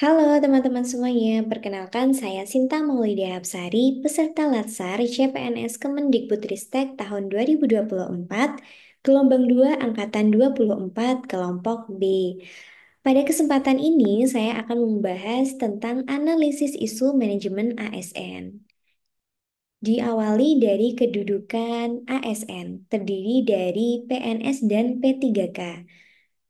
Halo teman-teman semuanya, perkenalkan saya Sinta Maulida Hapsari, peserta Latsar CPNS Kemendikbudristek tahun 2024, gelombang 2 Angkatan 24, kelompok B. Pada kesempatan ini, saya akan membahas tentang analisis isu manajemen ASN. Diawali dari kedudukan ASN, terdiri dari PNS dan P3K.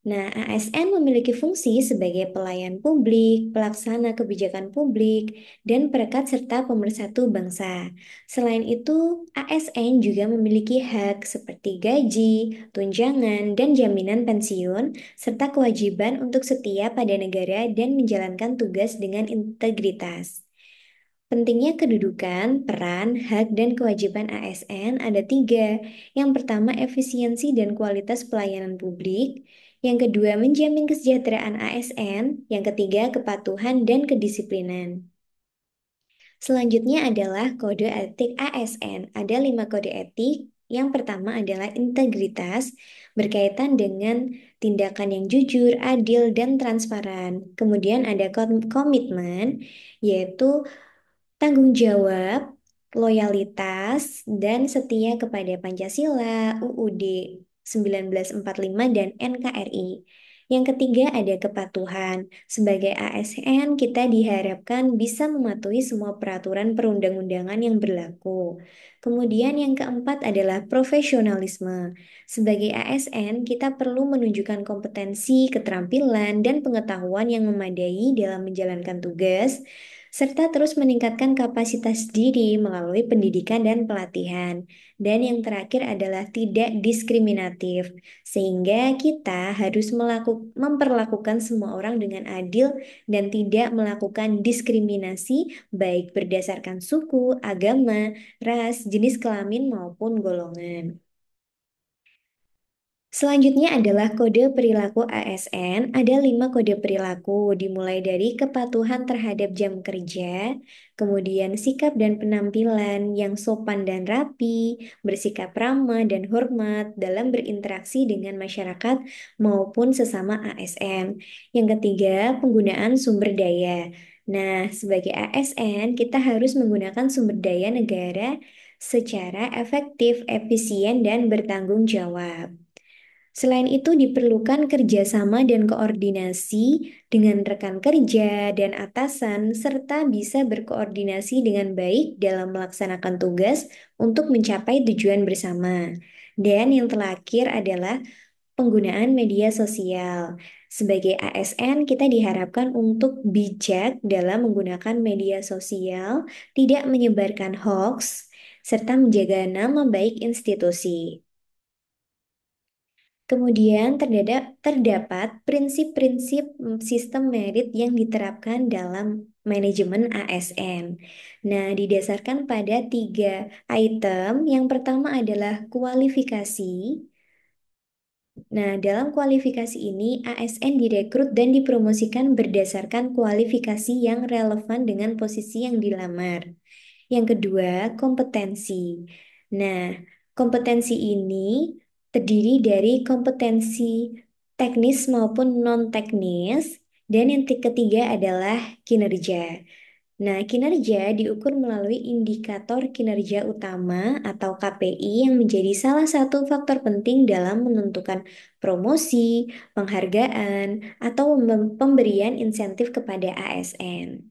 Nah, ASN memiliki fungsi sebagai pelayan publik, pelaksana kebijakan publik, dan perekat serta pemersatu bangsa. Selain itu, ASN juga memiliki hak seperti gaji, tunjangan, dan jaminan pensiun, serta kewajiban untuk setia pada negara dan menjalankan tugas dengan integritas. Pentingnya kedudukan, peran, hak, dan kewajiban ASN ada tiga. Yang pertama, efisiensi dan kualitas pelayanan publik. Yang kedua, menjamin kesejahteraan ASN. Yang ketiga, kepatuhan dan kedisiplinan. Selanjutnya adalah kode etik ASN. Ada 5 kode etik. Yang pertama adalah integritas, berkaitan dengan tindakan yang jujur, adil, dan transparan. Kemudian ada komitmen, yaitu tanggung jawab, loyalitas, dan setia kepada Pancasila, UUD 1945, dan NKRI. Yang ketiga ada kepatuhan. Sebagai ASN, kita diharapkan bisa mematuhi semua peraturan perundang-undangan yang berlaku. Kemudian yang keempat adalah profesionalisme. Sebagai ASN, kita perlu menunjukkan kompetensi, keterampilan, dan pengetahuan yang memadai dalam menjalankan tugas, serta terus meningkatkan kapasitas diri melalui pendidikan dan pelatihan. Dan yang terakhir adalah tidak diskriminatif, sehingga kita harus memperlakukan semua orang dengan adil dan tidak melakukan diskriminasi baik berdasarkan suku, agama, ras, jenis kelamin maupun golongan. Selanjutnya adalah kode perilaku ASN. Ada 5 kode perilaku, dimulai dari kepatuhan terhadap jam kerja, kemudian sikap dan penampilan yang sopan dan rapi, bersikap ramah dan hormat dalam berinteraksi dengan masyarakat maupun sesama ASN. Yang ketiga, penggunaan sumber daya. Nah, sebagai ASN, kita harus menggunakan sumber daya negara secara efektif, efisien, dan bertanggung jawab. Selain itu, diperlukan kerjasama dan koordinasi dengan rekan kerja dan atasan, serta bisa berkoordinasi dengan baik dalam melaksanakan tugas untuk mencapai tujuan bersama. Dan yang terakhir adalah penggunaan media sosial. Sebagai ASN, kita diharapkan untuk bijak dalam menggunakan media sosial, tidak menyebarkan hoax, serta menjaga nama baik institusi. Kemudian terdapat prinsip-prinsip sistem merit yang diterapkan dalam manajemen ASN. Nah, didasarkan pada tiga item. Yang pertama adalah kualifikasi. Nah, dalam kualifikasi ini, ASN direkrut dan dipromosikan berdasarkan kualifikasi yang relevan dengan posisi yang dilamar. Yang kedua, kompetensi. Nah, kompetensi ini terdiri dari kompetensi teknis maupun non-teknis. Dan yang ketiga adalah kinerja. Nah, kinerja diukur melalui indikator kinerja utama atau KPI yang menjadi salah satu faktor penting dalam menentukan promosi, penghargaan, atau pemberian insentif kepada ASN.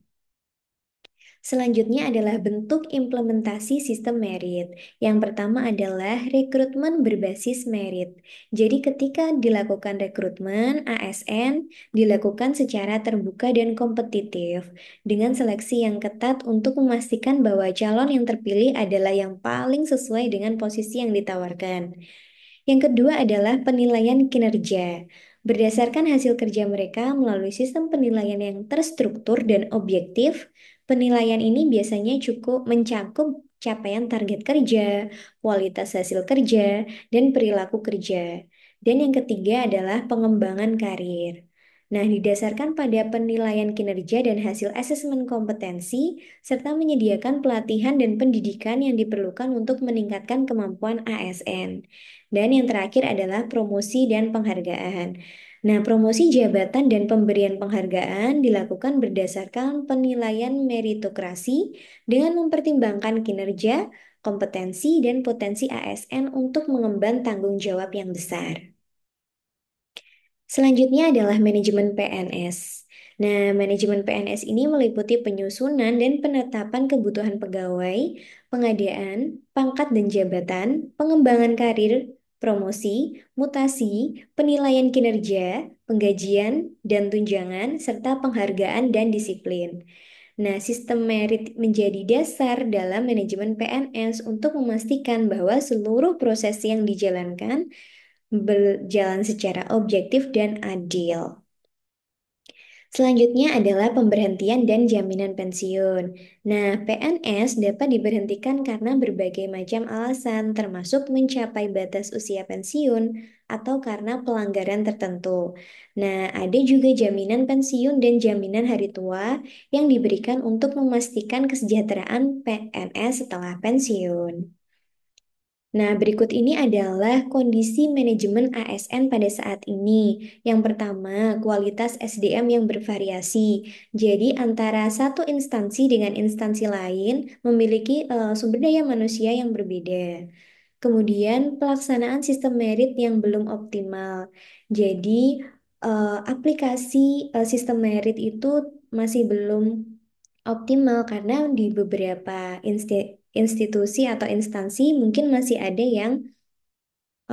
Selanjutnya adalah bentuk implementasi sistem merit. Yang pertama adalah rekrutmen berbasis merit. Jadi ketika dilakukan rekrutmen, ASN dilakukan secara terbuka dan kompetitif dengan seleksi yang ketat untuk memastikan bahwa calon yang terpilih adalah yang paling sesuai dengan posisi yang ditawarkan. Yang kedua adalah penilaian kinerja. Berdasarkan hasil kerja mereka melalui sistem penilaian yang terstruktur dan objektif, penilaian ini biasanya cukup mencakup capaian target kerja, kualitas hasil kerja, dan perilaku kerja. Dan yang ketiga adalah pengembangan karir. Nah, didasarkan pada penilaian kinerja dan hasil asesmen kompetensi, serta menyediakan pelatihan dan pendidikan yang diperlukan untuk meningkatkan kemampuan ASN. Dan yang terakhir adalah promosi dan penghargaan. Nah, promosi jabatan dan pemberian penghargaan dilakukan berdasarkan penilaian meritokrasi dengan mempertimbangkan kinerja, kompetensi, dan potensi ASN untuk mengemban tanggung jawab yang besar. Selanjutnya adalah manajemen PNS. Nah, manajemen PNS ini meliputi penyusunan dan penetapan kebutuhan pegawai, pengadaan, pangkat dan jabatan, pengembangan karir, promosi, mutasi, penilaian kinerja, penggajian, dan tunjangan, serta penghargaan dan disiplin. Nah, sistem merit menjadi dasar dalam manajemen PNS untuk memastikan bahwa seluruh proses yang dijalankan berjalan secara objektif dan adil. Selanjutnya adalah pemberhentian dan jaminan pensiun. Nah, PNS dapat diberhentikan karena berbagai macam alasan, termasuk mencapai batas usia pensiun atau karena pelanggaran tertentu. Nah, ada juga jaminan pensiun dan jaminan hari tua yang diberikan untuk memastikan kesejahteraan PNS setelah pensiun. Nah, berikut ini adalah kondisi manajemen ASN pada saat ini. Yang pertama, kualitas SDM yang bervariasi. Jadi, antara satu instansi dengan instansi lain memiliki sumber daya manusia yang berbeda. Kemudian, pelaksanaan sistem merit yang belum optimal. Jadi, aplikasi sistem merit itu masih belum optimal karena di beberapa institusi atau instansi mungkin masih ada yang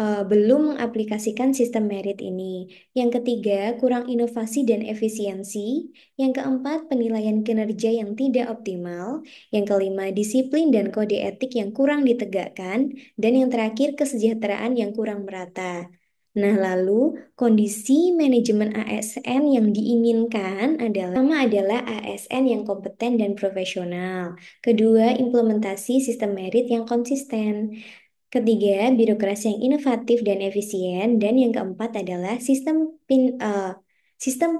belum mengaplikasikan sistem merit ini. Yang ketiga, kurang inovasi dan efisiensi. Yang keempat, penilaian kinerja yang tidak optimal. Yang kelima, disiplin dan kode etik yang kurang ditegakkan. Dan yang terakhir, kesejahteraan yang kurang merata. Nah, lalu kondisi manajemen ASN yang diinginkan adalah pertama adalah ASN yang kompeten dan profesional. Kedua, implementasi sistem merit yang konsisten. Ketiga, birokrasi yang inovatif dan efisien. Dan yang keempat adalah sistem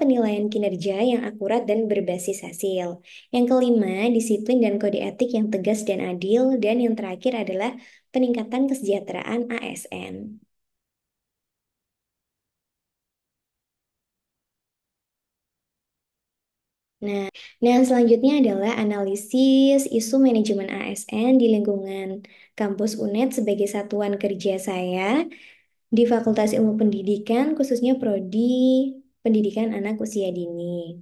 penilaian kinerja yang akurat dan berbasis hasil. Yang kelima, disiplin dan kode etik yang tegas dan adil. Dan yang terakhir adalah peningkatan kesejahteraan ASN. Nah, selanjutnya adalah analisis isu manajemen ASN di lingkungan kampus UNED sebagai satuan kerja saya di Fakultas Ilmu Pendidikan, khususnya Prodi Pendidikan Anak Usia Dini.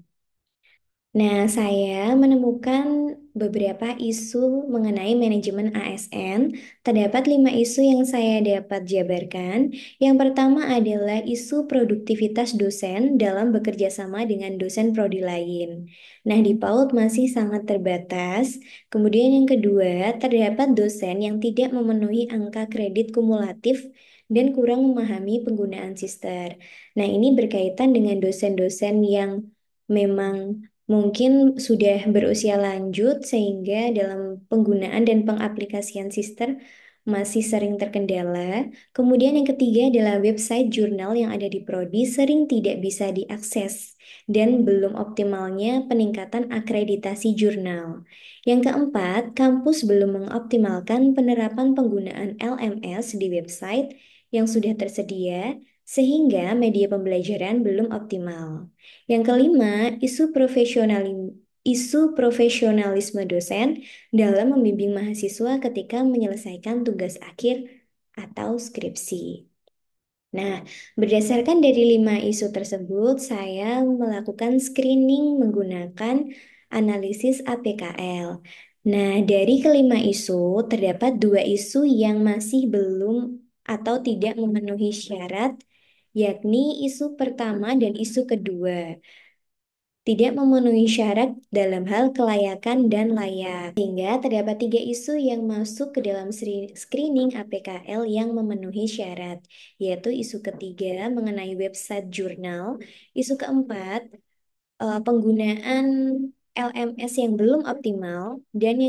Nah, saya menemukan beberapa isu mengenai manajemen ASN. Terdapat 5 isu yang saya dapat jabarkan. Yang pertama adalah isu produktivitas dosen dalam bekerja sama dengan dosen prodi lain. Nah, di PAUD masih sangat terbatas. Kemudian yang kedua, terdapat dosen yang tidak memenuhi angka kredit kumulatif dan kurang memahami penggunaan sister. Nah, ini berkaitan dengan dosen-dosen yang memang mungkin sudah berusia lanjut sehingga dalam penggunaan dan pengaplikasian sister masih sering terkendala. Kemudian yang ketiga adalah website jurnal yang ada di prodi sering tidak bisa diakses dan belum optimalnya peningkatan akreditasi jurnal. Yang keempat, kampus belum mengoptimalkan penerapan penggunaan LMS di website yang sudah tersedia sehingga media pembelajaran belum optimal. Yang kelima, isu profesionalisme dosen dalam membimbing mahasiswa ketika menyelesaikan tugas akhir atau skripsi. Nah, berdasarkan dari 5 isu tersebut, saya melakukan screening menggunakan analisis APKL. Nah, dari kelima isu, terdapat 2 isu yang masih belum atau tidak memenuhi syarat, yakni isu pertama dan isu kedua tidak memenuhi syarat dalam hal kelayakan dan layak. Sehingga terdapat 3 isu yang masuk ke dalam screening APKL yang memenuhi syarat, yaitu isu ketiga mengenai website jurnal, isu keempat penggunaan LMS yang belum optimal, dan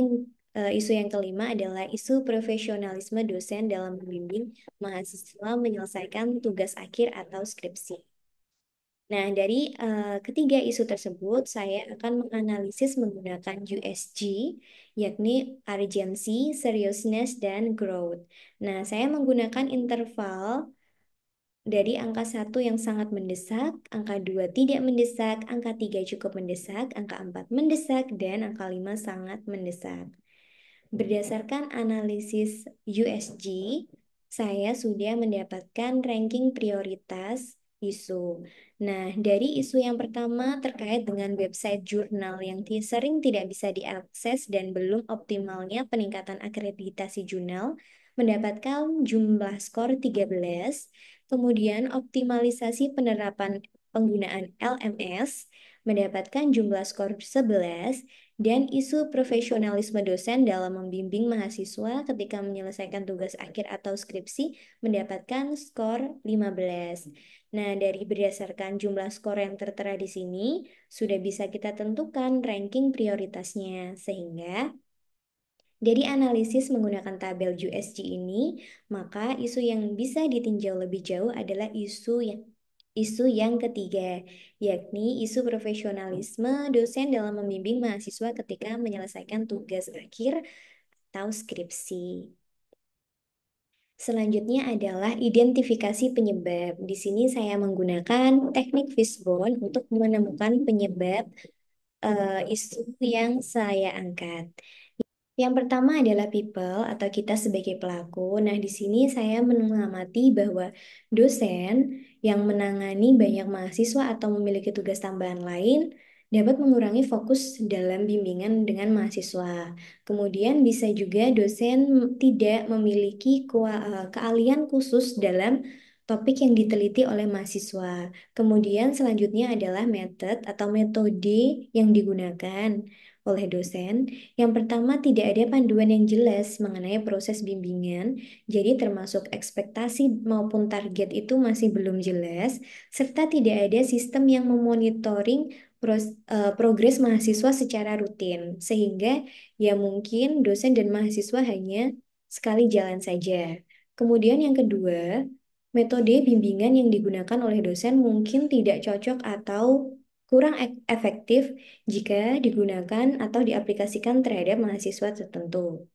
isu yang kelima adalah isu profesionalisme dosen dalam membimbing mahasiswa menyelesaikan tugas akhir atau skripsi. Nah, dari ketiga isu tersebut, saya akan menganalisis menggunakan USG, yakni urgency, seriousness, dan growth. Nah, saya menggunakan interval dari angka satu yang sangat mendesak, angka 2 tidak mendesak, angka 3 cukup mendesak, angka 4 mendesak, dan angka 5 sangat mendesak. Berdasarkan analisis USG, saya sudah mendapatkan ranking prioritas isu. Nah, dari isu yang pertama terkait dengan website jurnal yang sering tidak bisa diakses dan belum optimalnya peningkatan akreditasi jurnal, mendapatkan jumlah skor 13, kemudian optimalisasi penerapan penggunaan LMS, mendapatkan jumlah skor 11, dan isu profesionalisme dosen dalam membimbing mahasiswa ketika menyelesaikan tugas akhir atau skripsi mendapatkan skor 15. Nah, dari berdasarkan jumlah skor yang tertera di sini, sudah bisa kita tentukan ranking prioritasnya. Sehingga dari analisis menggunakan tabel USG ini, maka isu yang bisa ditinjau lebih jauh adalah isu yang ketiga, yakni isu profesionalisme dosen dalam membimbing mahasiswa ketika menyelesaikan tugas akhir atau skripsi. Selanjutnya adalah identifikasi penyebab. Di sini saya menggunakan teknik fishbone untuk menemukan penyebab isu yang saya angkat. Yang pertama adalah people atau kita sebagai pelaku. Nah, di sini saya mengamati bahwa dosen yang menangani banyak mahasiswa atau memiliki tugas tambahan lain dapat mengurangi fokus dalam bimbingan dengan mahasiswa. Kemudian bisa juga dosen tidak memiliki keahlian khusus dalam topik yang diteliti oleh mahasiswa. Kemudian selanjutnya adalah metode yang digunakan oleh dosen. Yang pertama, tidak ada panduan yang jelas mengenai proses bimbingan, jadi termasuk ekspektasi maupun target itu masih belum jelas, serta tidak ada sistem yang memonitoring progres mahasiswa secara rutin, sehingga ya mungkin dosen dan mahasiswa hanya sekali jalan saja. Kemudian yang kedua, metode bimbingan yang digunakan oleh dosen mungkin tidak cocok atau kurang efektif jika digunakan atau diaplikasikan terhadap mahasiswa tertentu.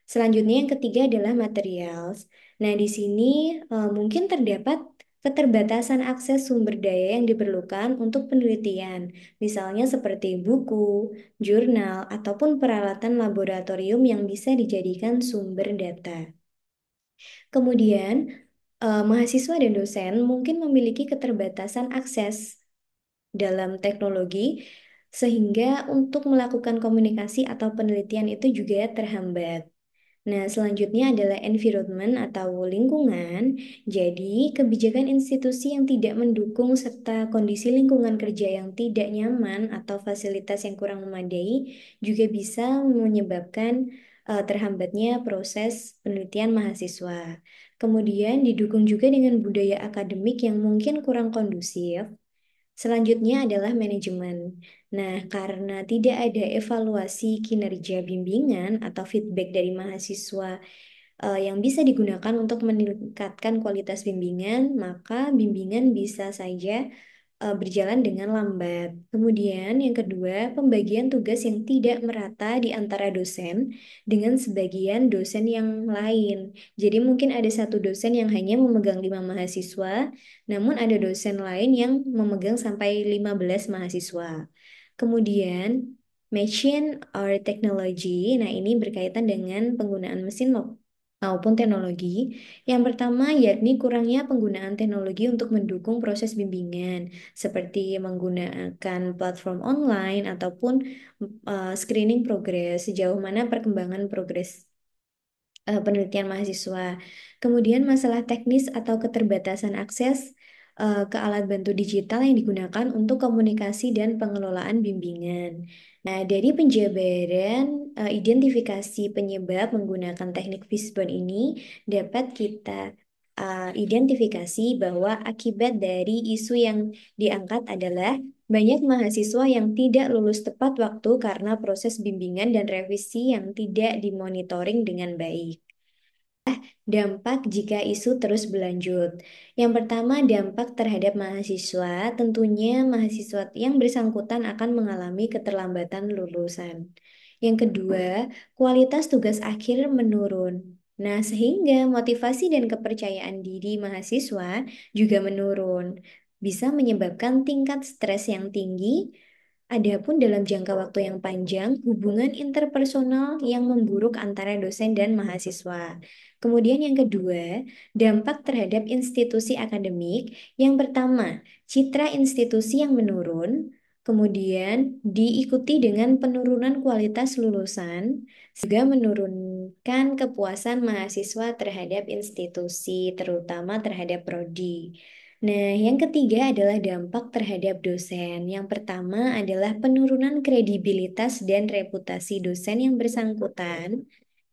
Selanjutnya yang ketiga adalah materials. Nah, di sini mungkin terdapat keterbatasan akses sumber daya yang diperlukan untuk penelitian, misalnya seperti buku, jurnal, ataupun peralatan laboratorium yang bisa dijadikan sumber data. Kemudian, mahasiswa dan dosen mungkin memiliki keterbatasan akses dalam teknologi, sehingga untuk melakukan komunikasi atau penelitian itu juga terhambat. Nah, selanjutnya adalah environment atau lingkungan. Jadi, kebijakan institusi yang tidak mendukung serta kondisi lingkungan kerja yang tidak nyaman atau fasilitas yang kurang memadai juga bisa menyebabkan terhambatnya proses penelitian mahasiswa. Kemudian didukung juga dengan budaya akademik yang mungkin kurang kondusif. Selanjutnya adalah manajemen. Nah, karena tidak ada evaluasi kinerja bimbingan atau feedback dari mahasiswa yang bisa digunakan untuk meningkatkan kualitas bimbingan, maka bimbingan bisa saja berjalan dengan lambat. Kemudian yang kedua, pembagian tugas yang tidak merata di antara dosen dengan sebagian dosen yang lain. Jadi mungkin ada satu dosen yang hanya memegang 5 mahasiswa, namun ada dosen lain yang memegang sampai 15 mahasiswa. Kemudian machine or technology, nah ini berkaitan dengan penggunaan mesin maupun teknologi. Yang pertama, yakni kurangnya penggunaan teknologi untuk mendukung proses bimbingan, seperti menggunakan platform online ataupun screening progress, sejauh mana perkembangan progres penelitian mahasiswa. Kemudian masalah teknis atau keterbatasan akses ke alat bantu digital yang digunakan untuk komunikasi dan pengelolaan bimbingan. Nah, dari penjabaran identifikasi penyebab menggunakan teknik fishbone ini dapat kita identifikasi bahwa akibat dari isu yang diangkat adalah banyak mahasiswa yang tidak lulus tepat waktu karena proses bimbingan dan revisi yang tidak dimonitoring dengan baik. Dampak jika isu terus berlanjut. Yang pertama, dampak terhadap mahasiswa. Tentunya mahasiswa yang bersangkutan akan mengalami keterlambatan lulusan. Yang kedua, kualitas tugas akhir menurun. Nah, sehingga motivasi dan kepercayaan diri mahasiswa juga menurun, bisa menyebabkan tingkat stres yang tinggi. Adapun dalam jangka waktu yang panjang, hubungan interpersonal yang memburuk antara dosen dan mahasiswa. Kemudian yang kedua, dampak terhadap institusi akademik. Yang pertama, citra institusi yang menurun, kemudian diikuti dengan penurunan kualitas lulusan, juga menurunkan kepuasan mahasiswa terhadap institusi, terutama terhadap prodi. Nah, yang ketiga adalah dampak terhadap dosen. Yang pertama adalah penurunan kredibilitas dan reputasi dosen yang bersangkutan.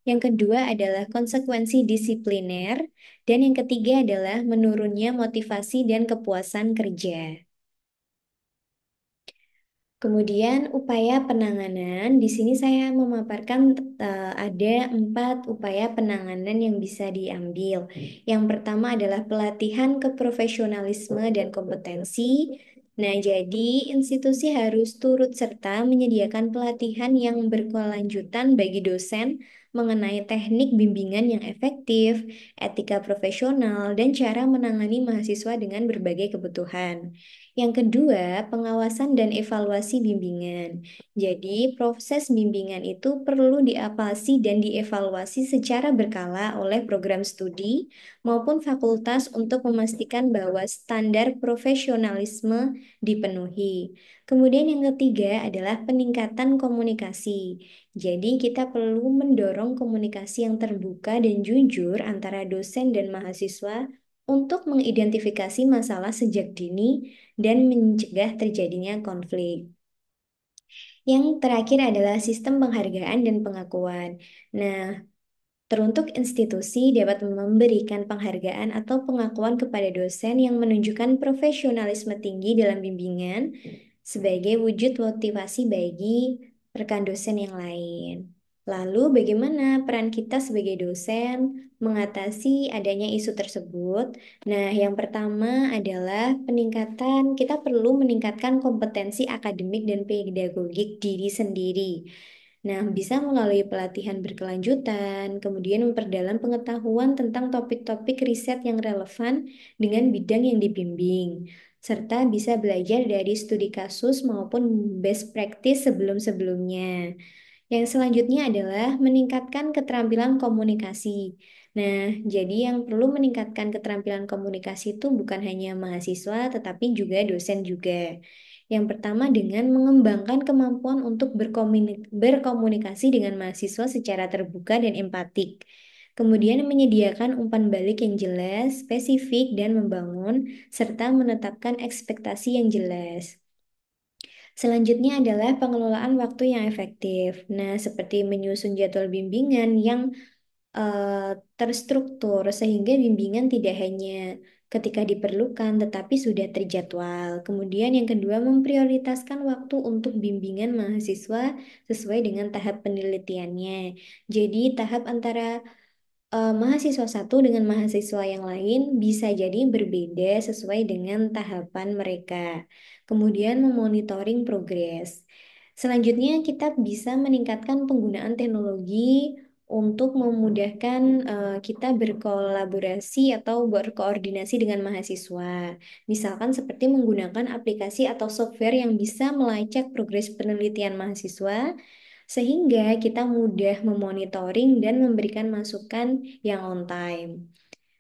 Yang kedua adalah konsekuensi disipliner. Dan yang ketiga adalah menurunnya motivasi dan kepuasan kerja. Kemudian upaya penanganan, di sini saya memaparkan ada 4 upaya penanganan yang bisa diambil. Yang pertama adalah pelatihan keprofesionalisme dan kompetensi. Nah, jadi institusi harus turut serta menyediakan pelatihan yang berkelanjutan bagi dosen mengenai teknik bimbingan yang efektif, etika profesional, dan cara menangani mahasiswa dengan berbagai kebutuhan. Yang kedua, pengawasan dan evaluasi bimbingan. Jadi, proses bimbingan itu perlu diawasi dan dievaluasi secara berkala oleh program studi maupun fakultas untuk memastikan bahwa standar profesionalisme dipenuhi. Kemudian yang ketiga adalah peningkatan komunikasi. Jadi, kita perlu mendorong komunikasi yang terbuka dan jujur antara dosen dan mahasiswa untuk mengidentifikasi masalah sejak dini dan mencegah terjadinya konflik. Yang terakhir adalah sistem penghargaan dan pengakuan. Nah, teruntuk institusi dapat memberikan penghargaan atau pengakuan kepada dosen yang menunjukkan profesionalisme tinggi dalam bimbingan sebagai wujud motivasi bagi rekan dosen yang lain. Lalu, bagaimana peran kita sebagai dosen mengatasi adanya isu tersebut? Nah, yang pertama adalah kita perlu meningkatkan kompetensi akademik dan pedagogik diri sendiri. Nah, bisa melalui pelatihan berkelanjutan, kemudian memperdalam pengetahuan tentang topik-topik riset yang relevan dengan bidang yang dibimbing, serta bisa belajar dari studi kasus maupun best practice sebelum-sebelumnya. Yang selanjutnya adalah meningkatkan keterampilan komunikasi. Nah, jadi yang perlu meningkatkan keterampilan komunikasi itu bukan hanya mahasiswa, tetapi juga dosen juga. Yang pertama dengan mengembangkan kemampuan untuk berkomunikasi dengan mahasiswa secara terbuka dan empatik. Kemudian menyediakan umpan balik yang jelas, spesifik, dan membangun, serta menetapkan ekspektasi yang jelas. Selanjutnya adalah pengelolaan waktu yang efektif. Nah, seperti menyusun jadwal bimbingan yang terstruktur sehingga bimbingan tidak hanya ketika diperlukan tetapi sudah terjadwal. Kemudian yang kedua, memprioritaskan waktu untuk bimbingan mahasiswa sesuai dengan tahap penelitiannya. Jadi, tahap antara mahasiswa satu dengan mahasiswa yang lain bisa jadi berbeda sesuai dengan tahapan mereka. Kemudian memonitoring progres. Selanjutnya kita bisa meningkatkan penggunaan teknologi untuk memudahkan kita berkolaborasi atau berkoordinasi dengan mahasiswa. Misalkan seperti menggunakan aplikasi atau software yang bisa melacak progres penelitian mahasiswa sehingga kita mudah memonitoring dan memberikan masukan yang on time.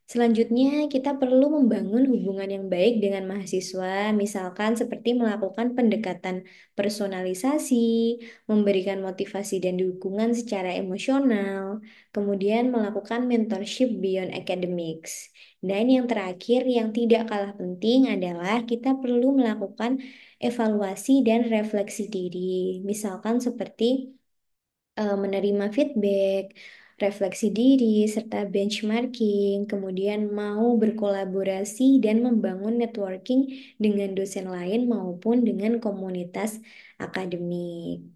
Selanjutnya, kita perlu membangun hubungan yang baik dengan mahasiswa, misalkan seperti melakukan pendekatan personalisasi, memberikan motivasi dan dukungan secara emosional, kemudian melakukan mentorship beyond academics. Dan yang terakhir, yang tidak kalah penting adalah kita perlu melakukan evaluasi dan refleksi diri, misalkan seperti menerima feedback, refleksi diri, serta benchmarking, kemudian mau berkolaborasi dan membangun networking dengan dosen lain maupun dengan komunitas akademik.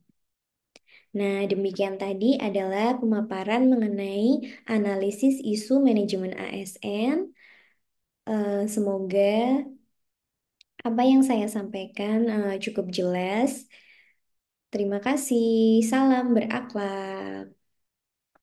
Nah, demikian tadi adalah pemaparan mengenai analisis isu manajemen ASN. Semoga apa yang saya sampaikan cukup jelas. Terima kasih. Salam berakhlak.